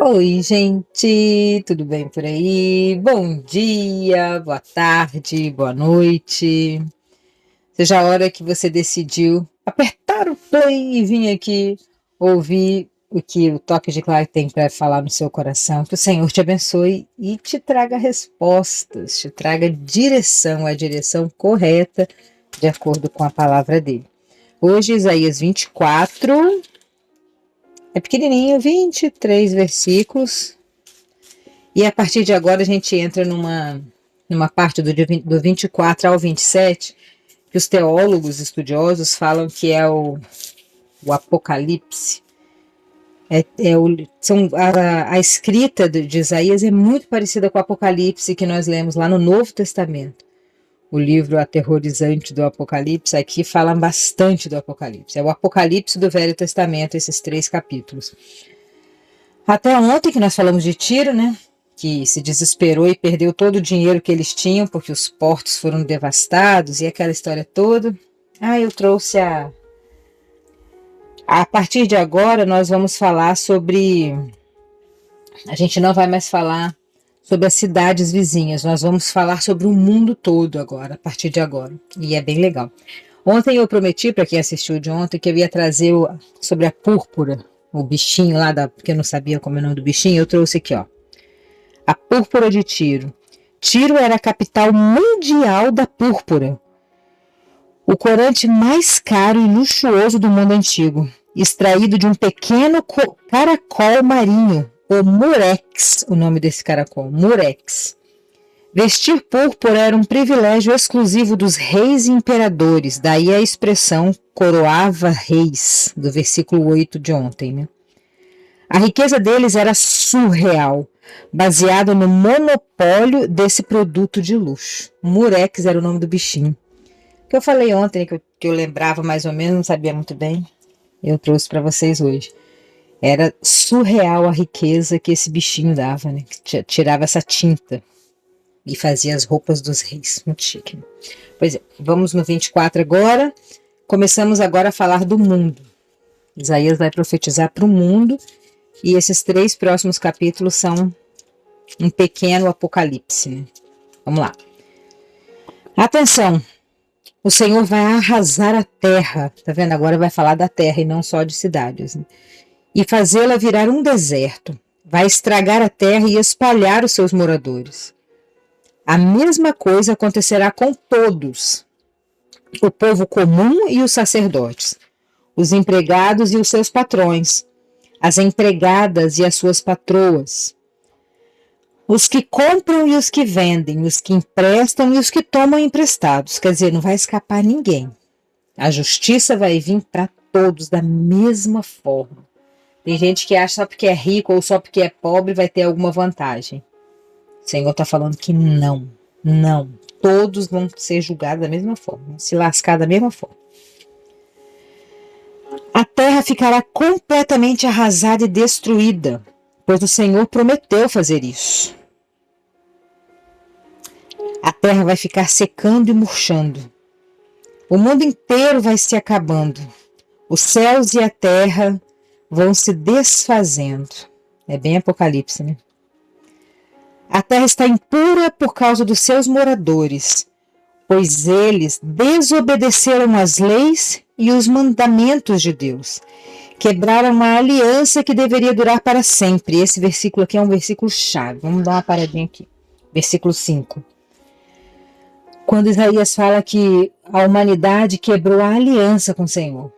Oi, gente, tudo bem por aí? Bom dia, boa tarde, boa noite. Seja a hora que você decidiu apertar o play e vir aqui ouvir o que o Toque de Clark tem para falar no seu coração. Que o Senhor te abençoe e te traga respostas, te traga direção, a direção correta, de acordo com a palavra dele. Hoje, Isaías 24. É pequenininho, 23 versículos. E a partir de agora a gente entra numa parte do 24 ao 27, que os teólogos estudiosos falam que é o Apocalipse. A escrita de Isaías é muito parecida com o Apocalipse que nós lemos lá no Novo Testamento. O livro aterrorizante do Apocalipse aqui fala bastante do Apocalipse. É o Apocalipse do Velho Testamento, esses 3 capítulos. Até ontem que nós falamos de Tiro, né? Que se desesperou e perdeu todo o dinheiro que eles tinham, porque os portos foram devastados e aquela história toda. Eu trouxe a partir de agora nós vamos falar sobre... A gente não vai mais falar sobre as cidades vizinhas, nós vamos falar sobre o mundo todo agora, a partir de agora. E é bem legal. Ontem eu prometi, para quem assistiu de ontem, que eu ia trazer sobre a púrpura, o bichinho lá, porque eu não sabia como é o nome do bichinho, eu trouxe aqui, ó. A púrpura de Tiro. Tiro era a capital mundial da púrpura. O corante mais caro e luxuoso do mundo antigo, extraído de um pequeno caracol marinho, o murex, o nome desse caracol, murex. Vestir púrpura era um privilégio exclusivo dos reis e imperadores, daí a expressão coroava reis, do versículo 8 de ontem, né? A riqueza deles era surreal, baseada no monopólio desse produto de luxo. Murex era o nome do bichinho. Que eu falei ontem, que eu lembrava mais ou menos, não sabia muito bem, eu trouxe para vocês hoje. Era surreal a riqueza que esse bichinho dava, né? Que tirava essa tinta e fazia as roupas dos reis. Muito chique. Pois é, vamos no 24 agora. Começamos agora a falar do mundo. Isaías vai profetizar para o mundo e esses 3 próximos capítulos são um pequeno apocalipse, né? Vamos lá. Atenção! O Senhor vai arrasar a terra. Tá vendo? Agora vai falar da terra e não só de cidades, né? E fazê-la virar um deserto. Vai estragar a terra e espalhar os seus moradores. A mesma coisa acontecerá com todos, o povo comum e os sacerdotes, os empregados e os seus patrões, as empregadas e as suas patroas, os que compram e os que vendem, os que emprestam e os que tomam emprestados. Quer dizer, não vai escapar ninguém. A justiça vai vir para todos da mesma forma. Tem gente que acha só porque é rico ou só porque é pobre vai ter alguma vantagem. O Senhor está falando que não. Todos vão ser julgados da mesma forma, se lascar da mesma forma. A terra ficará completamente arrasada e destruída, pois o Senhor prometeu fazer isso. A terra vai ficar secando e murchando. O mundo inteiro vai se acabando. Os céus e a terra vão se desfazendo. É bem Apocalipse, né? A terra está impura por causa dos seus moradores, pois eles desobedeceram as leis e os mandamentos de Deus. Quebraram uma aliança que deveria durar para sempre. Esse versículo aqui é um versículo chave. Vamos dar uma paradinha aqui. Versículo 5. Quando Isaías fala que a humanidade quebrou a aliança com o Senhor.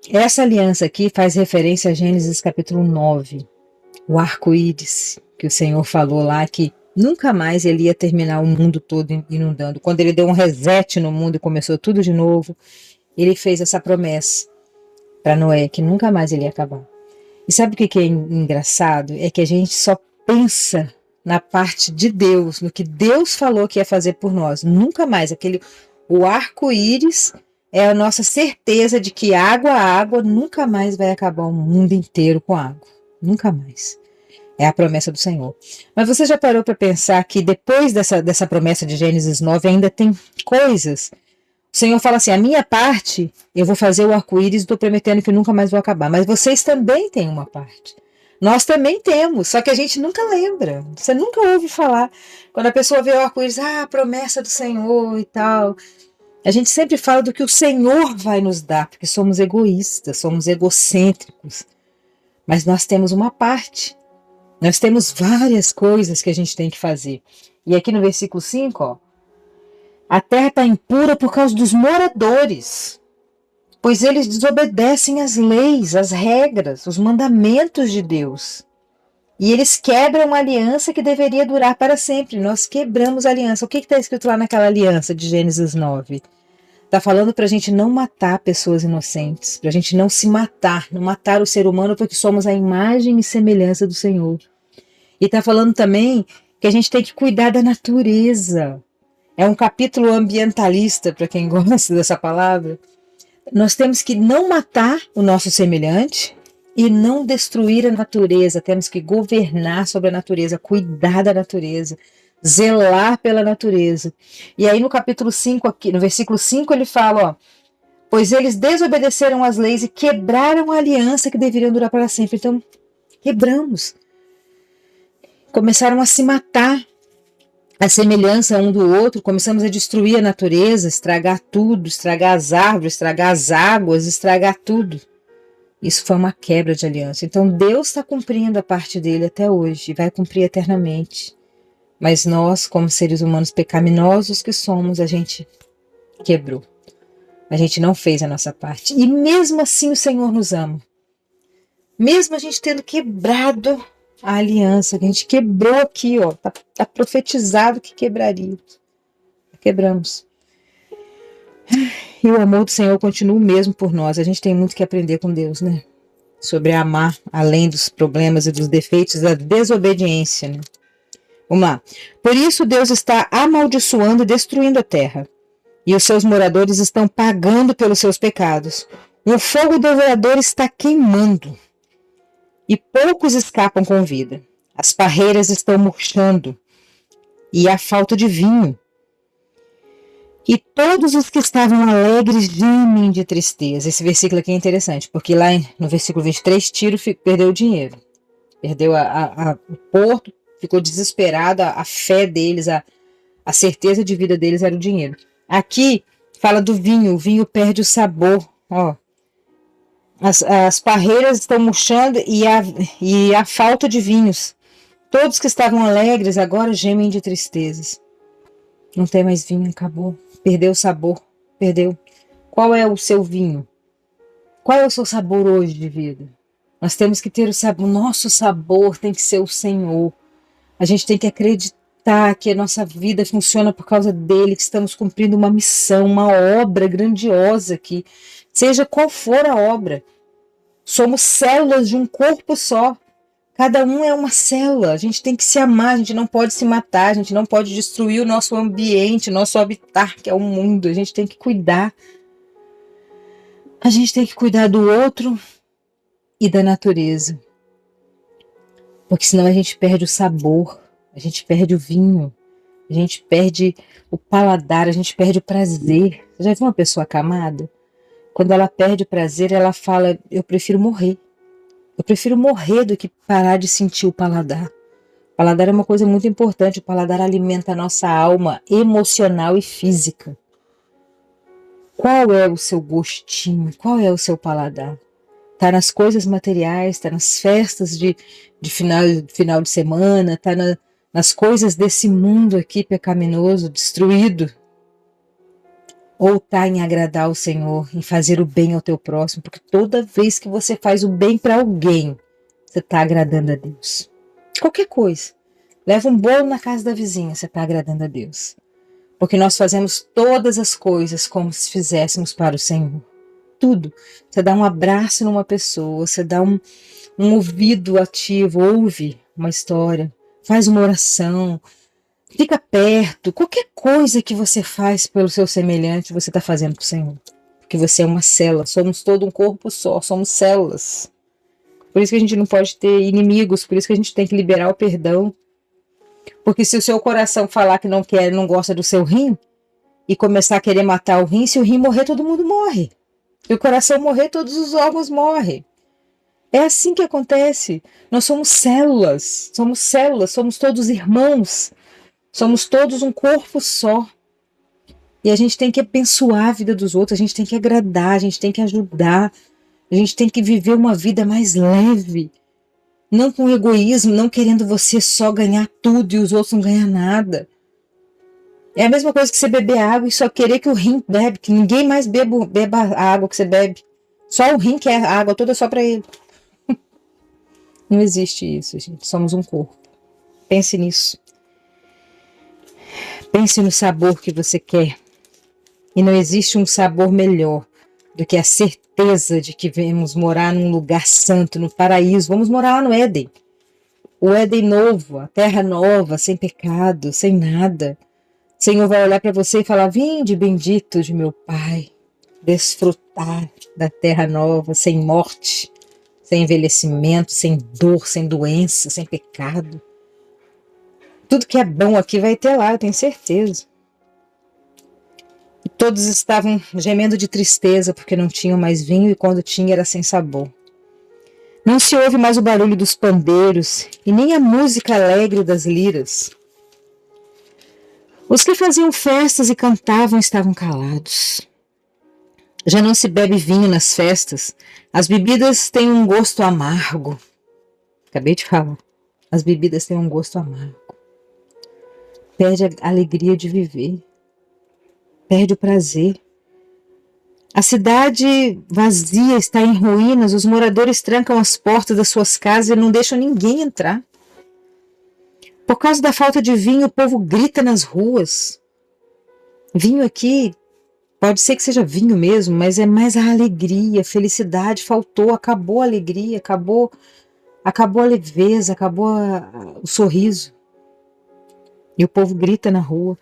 Essa aliança aqui faz referência a Gênesis capítulo 9. O arco-íris, que o Senhor falou lá que nunca mais ele ia terminar o mundo todo inundando. Quando ele deu um reset no mundo e começou tudo de novo, ele fez essa promessa para Noé, que nunca mais ele ia acabar. E sabe o que é engraçado? É que a gente só pensa na parte de Deus, no que Deus falou que ia fazer por nós. Nunca mais. O arco-íris é a nossa certeza de que água nunca mais vai acabar o mundo inteiro com água. Nunca mais. É a promessa do Senhor. Mas você já parou para pensar que depois dessa promessa de Gênesis 9 ainda tem coisas? O Senhor fala assim, a minha parte, eu vou fazer o arco-íris e estou prometendo que nunca mais vou acabar. Mas vocês também têm uma parte. Nós também temos, só que a gente nunca lembra. Você nunca ouve falar. Quando a pessoa vê o arco-íris, a promessa do Senhor e tal. A gente sempre fala do que o Senhor vai nos dar, porque somos egoístas, somos egocêntricos. Mas nós temos uma parte. Nós temos várias coisas que a gente tem que fazer. E aqui no versículo 5, ó, a terra está impura por causa dos moradores, pois eles desobedecem às leis, às regras, os mandamentos de Deus. E eles quebram a aliança que deveria durar para sempre. Nós quebramos a aliança. O que está escrito lá naquela aliança de Gênesis 9? Está falando para a gente não matar pessoas inocentes, para a gente não se matar, não matar o ser humano, porque somos a imagem e semelhança do Senhor. E está falando também que a gente tem que cuidar da natureza. É um capítulo ambientalista, para quem gosta dessa palavra. Nós temos que não matar o nosso semelhante e não destruir a natureza. Temos que governar sobre a natureza, cuidar da natureza, zelar pela natureza. E aí no capítulo 5, aqui, no versículo 5, ele fala, ó, pois eles desobedeceram às leis e quebraram a aliança que deveriam durar para sempre. Então, quebramos. Começaram a se matar, a semelhança um do outro, começamos a destruir a natureza, estragar tudo, estragar as árvores, estragar as águas, estragar tudo. Isso foi uma quebra de aliança. Então Deus está cumprindo a parte dele até hoje e vai cumprir eternamente. Mas nós, como seres humanos pecaminosos que somos, a gente quebrou. A gente não fez a nossa parte. E mesmo assim o Senhor nos ama. Mesmo a gente tendo quebrado a aliança, que a gente quebrou aqui, ó, tá profetizado que quebraria. Quebramos. E o amor do Senhor continua o mesmo por nós. A gente tem muito que aprender com Deus, né? Sobre amar, além dos problemas e dos defeitos da desobediência, né? Vamos lá. Por isso Deus está amaldiçoando e destruindo a terra. E os seus moradores estão pagando pelos seus pecados. Um fogo devorador está queimando. E poucos escapam com vida. As parreiras estão murchando. E há falta de vinho. E todos os que estavam alegres gemem de tristeza. Esse versículo aqui é interessante, porque lá no versículo 23, Tiro perdeu o dinheiro. Perdeu o porto, ficou desesperado, a fé deles, a certeza de vida deles era o dinheiro. Aqui fala do vinho, o vinho perde o sabor. Ó. As parreiras estão murchando e há falta de vinhos. Todos que estavam alegres agora gemem de tristezas. Não tem mais vinho, acabou. Perdeu o sabor, perdeu. Qual é o seu vinho? Qual é o seu sabor hoje de vida? Nós temos que ter o sabor, o nosso sabor tem que ser o Senhor. A gente tem que acreditar que a nossa vida funciona por causa dele, que estamos cumprindo uma missão, uma obra grandiosa aqui. Seja qual for a obra. Somos células de um corpo só. Cada um é uma célula, a gente tem que se amar, a gente não pode se matar, a gente não pode destruir o nosso ambiente, o nosso habitat, que é o mundo, a gente tem que cuidar. A gente tem que cuidar do outro e da natureza. Porque senão a gente perde o sabor, a gente perde o vinho, a gente perde o paladar, a gente perde o prazer. Você já viu uma pessoa acamada? Quando ela perde o prazer, ela fala, eu prefiro morrer. Eu prefiro morrer do que parar de sentir o paladar. O paladar é uma coisa muito importante. O paladar alimenta a nossa alma emocional e física. Qual é o seu gostinho? Qual é o seu paladar? Está nas coisas materiais, está nas festas de final de semana, está nas coisas desse mundo aqui pecaminoso, destruído. Ou está em agradar o Senhor, em fazer o bem ao teu próximo, porque toda vez que você faz o bem para alguém, você está agradando a Deus. Qualquer coisa. Leva um bolo na casa da vizinha, você está agradando a Deus. Porque nós fazemos todas as coisas como se fizéssemos para o Senhor. Tudo. Você dá um abraço numa pessoa, você dá um ouvido ativo, ouve uma história, faz uma oração, fica perto. Qualquer coisa que você faz pelo seu semelhante, você está fazendo para o Senhor. Porque você é uma célula, somos todo um corpo só, somos células. Por isso que a gente não pode ter inimigos, por isso que a gente tem que liberar o perdão. Porque se o seu coração falar que não quer, não gosta do seu rim, e começar a querer matar o rim, se o rim morrer, todo mundo morre. Se o coração morrer, todos os órgãos morrem. É assim que acontece. Nós somos células, somos todos irmãos, somos todos um corpo só. E a gente tem que abençoar a vida dos outros, a gente tem que agradar, a gente tem que ajudar, a gente tem que viver uma vida mais leve. Não com egoísmo, não querendo você só ganhar tudo e os outros não ganhar nada. É a mesma coisa que você beber água e só querer que o rim bebe, que ninguém mais beba a água que você bebe. Só o rim quer a água toda só para ele. Não existe isso, gente. Somos um corpo. Pense nisso. Pense no sabor que você quer. E não existe um sabor melhor do que a certeza de que vamos morar num lugar santo, no paraíso. Vamos morar lá no Éden. O Éden novo, a terra nova, sem pecado, sem nada. O Senhor vai olhar para você e falar: vinde, bendito de meu Pai, desfrutar da terra nova, sem morte, sem envelhecimento, sem dor, sem doença, sem pecado. Tudo que é bom aqui vai ter lá, eu tenho certeza. E todos estavam gemendo de tristeza porque não tinham mais vinho e quando tinha era sem sabor. Não se ouve mais o barulho dos pandeiros e nem a música alegre das liras. Os que faziam festas e cantavam estavam calados. Já não se bebe vinho nas festas. As bebidas têm um gosto amargo. Acabei de falar. As bebidas têm um gosto amargo. Perde a alegria de viver. Perde o prazer. A cidade vazia está em ruínas. Os moradores trancam as portas das suas casas e não deixam ninguém entrar. Por causa da falta de vinho, o povo grita nas ruas. Vinho aqui pode ser que seja vinho mesmo, mas é mais a alegria, a felicidade. Faltou, acabou a alegria, acabou a leveza, acabou o sorriso. E o povo grita na rua.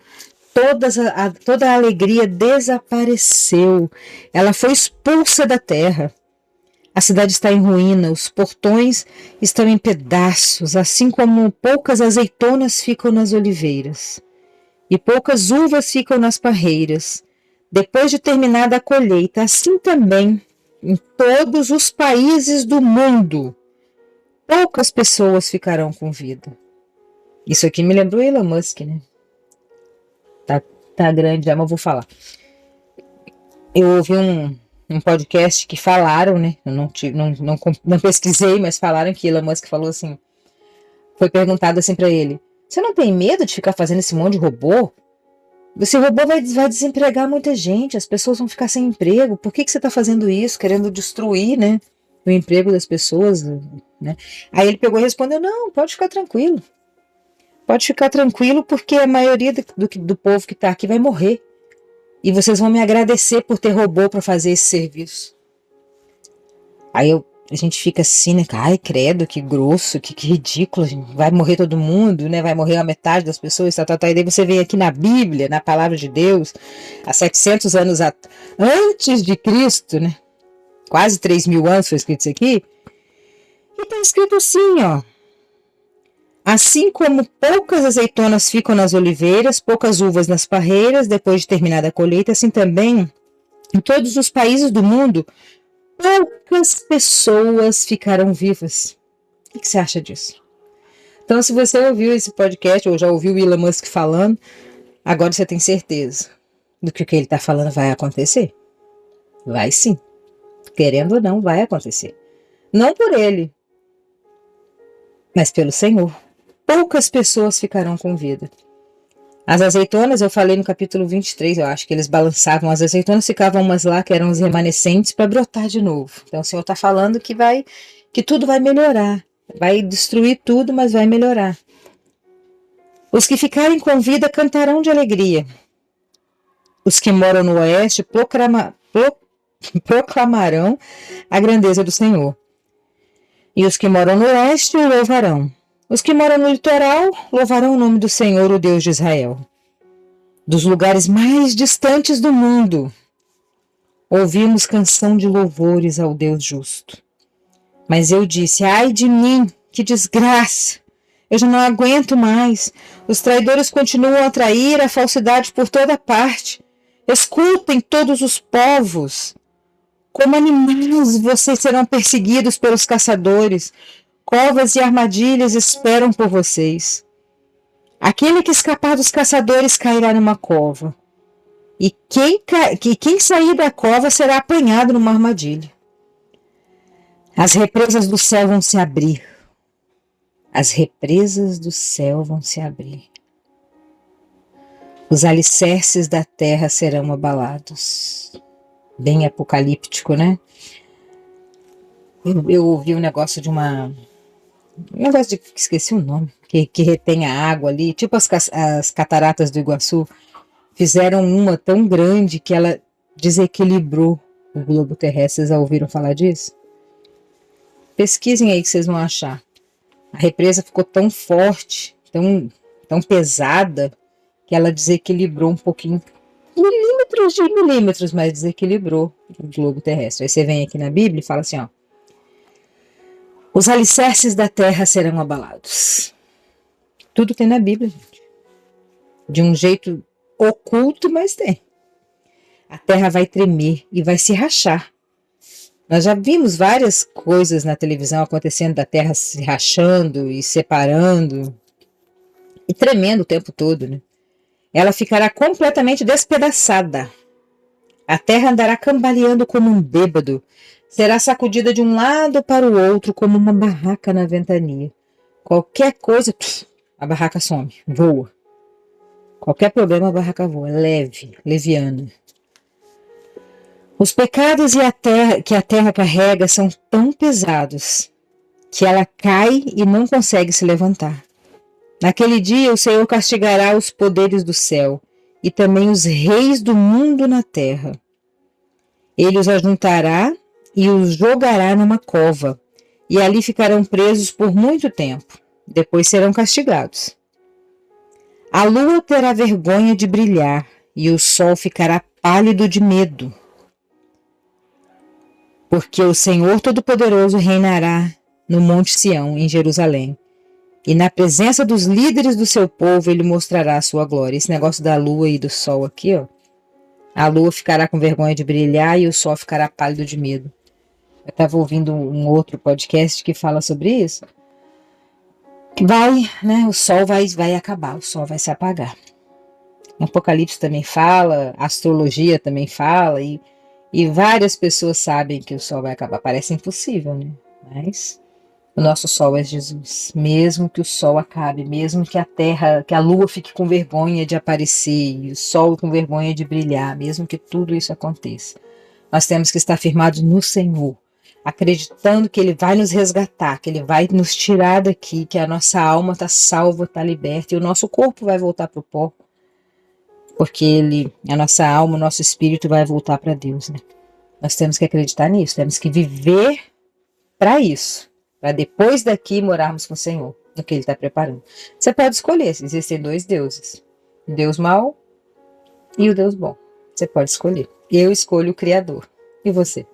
Toda a alegria desapareceu. Ela foi expulsa da terra. A cidade está em ruína, os portões estão em pedaços, assim como poucas azeitonas ficam nas oliveiras. E poucas uvas ficam nas parreiras. Depois de terminada a colheita, assim também em todos os países do mundo, poucas pessoas ficarão com vida. Isso aqui me lembrou Elon Musk, né? Tá grande já, mas eu vou falar. Eu ouvi um podcast que falaram, né? Eu não pesquisei, mas falaram que Elon Musk falou assim. Foi perguntado assim pra ele: você não tem medo de ficar fazendo esse monte de robô? Esse robô vai desempregar muita gente, as pessoas vão ficar sem emprego. Por que você está fazendo isso? Querendo destruir, né, o emprego das pessoas, né? Aí ele pegou e respondeu: não, pode ficar tranquilo. Pode ficar tranquilo porque a maioria do povo que está aqui vai morrer. E vocês vão me agradecer por ter robô para fazer esse serviço. Aí a gente fica assim, né? Ai, credo, que grosso, que ridículo. Vai morrer todo mundo, né? Vai morrer a metade das pessoas, E daí você vem aqui na Bíblia, na palavra de Deus, há 700 anos antes de Cristo, né? Quase 3.000 anos foi escrito isso aqui. E está escrito assim, ó. Assim como poucas azeitonas ficam nas oliveiras, poucas uvas nas parreiras, depois de terminada a colheita, assim também, em todos os países do mundo, poucas pessoas ficarão vivas. O que você acha disso? Então, se você ouviu esse podcast, ou já ouviu o Elon Musk falando, agora você tem certeza do que o que ele está falando vai acontecer? Vai sim. Querendo ou não, vai acontecer. Não por ele, mas pelo Senhor. Poucas pessoas ficarão com vida. As azeitonas, eu falei no capítulo 23, eu acho que eles balançavam, as azeitonas ficavam umas lá que eram os remanescentes para brotar de novo. Então o Senhor está falando que tudo vai melhorar. Vai destruir tudo, mas vai melhorar. Os que ficarem com vida cantarão de alegria. Os que moram no oeste proclamarão a grandeza do Senhor. E os que moram no leste o louvarão. Os que moram no litoral louvarão o nome do Senhor, o Deus de Israel. Dos lugares mais distantes do mundo, ouvimos canção de louvores ao Deus justo. Mas eu disse: ai de mim, que desgraça! Eu já não aguento mais. Os traidores continuam a trair a falsidade por toda parte. Escutem todos os povos. Como animais, vocês serão perseguidos pelos caçadores. Covas e armadilhas esperam por vocês. Aquele que escapar dos caçadores cairá numa cova. E quem sair da cova será apanhado numa armadilha. As represas do céu vão se abrir. As represas do céu vão se abrir. Os alicerces da terra serão abalados. Bem apocalíptico, né? Eu ouvi um negócio de um negócio de, esqueci o nome, que retém a água ali, tipo as cataratas do Iguaçu, fizeram uma tão grande que ela desequilibrou o globo terrestre. Vocês já ouviram falar disso? Pesquisem aí que vocês vão achar. A represa ficou tão forte, tão pesada, que ela desequilibrou um pouquinho, milímetros de milímetros, mas desequilibrou o globo terrestre. Aí você vem aqui na Bíblia e fala assim, ó: os alicerces da terra serão abalados. Tudo tem na Bíblia, gente. De um jeito oculto, mas tem. A terra vai tremer e vai se rachar. Nós já vimos várias coisas na televisão acontecendo, da terra se rachando e separando e tremendo o tempo todo, né? Ela ficará completamente despedaçada. A terra andará cambaleando como um bêbado. Será sacudida de um lado para o outro como uma barraca na ventania. Qualquer coisa, a barraca some, voa. Qualquer problema, a barraca voa. Leve, leviana. Os pecados que a terra carrega são tão pesados que ela cai e não consegue se levantar. Naquele dia o Senhor castigará os poderes do céu e também os reis do mundo na terra. Ele os ajuntará e os jogará numa cova, e ali ficarão presos por muito tempo. Depois serão castigados. A lua terá vergonha de brilhar e o sol ficará pálido de medo. Porque o Senhor Todo-Poderoso reinará no Monte Sião, em Jerusalém. E na presença dos líderes do seu povo, ele mostrará a sua glória. Esse negócio da lua e do sol aqui, ó. A lua ficará com vergonha de brilhar e o sol ficará pálido de medo. Eu estava ouvindo um outro podcast que fala sobre isso. Que o sol vai acabar, o sol vai se apagar. O Apocalipse também fala, a astrologia também fala, e várias pessoas sabem que o sol vai acabar. Parece impossível, né? Mas o nosso sol é Jesus. Mesmo que o sol acabe, mesmo que a lua fique com vergonha de aparecer, e o sol com vergonha de brilhar, mesmo que tudo isso aconteça, nós temos que estar firmados no Senhor, acreditando que Ele vai nos resgatar, que Ele vai nos tirar daqui, que a nossa alma está salva, está liberta, e o nosso corpo vai voltar para o pó, porque a nossa alma, o nosso espírito vai voltar para Deus, né? Nós temos que acreditar nisso, temos que viver para isso, para depois daqui morarmos com o Senhor, no que Ele está preparando. Você pode escolher, existem dois deuses, o Deus mau e o Deus bom. Você pode escolher. Eu escolho o Criador. E você?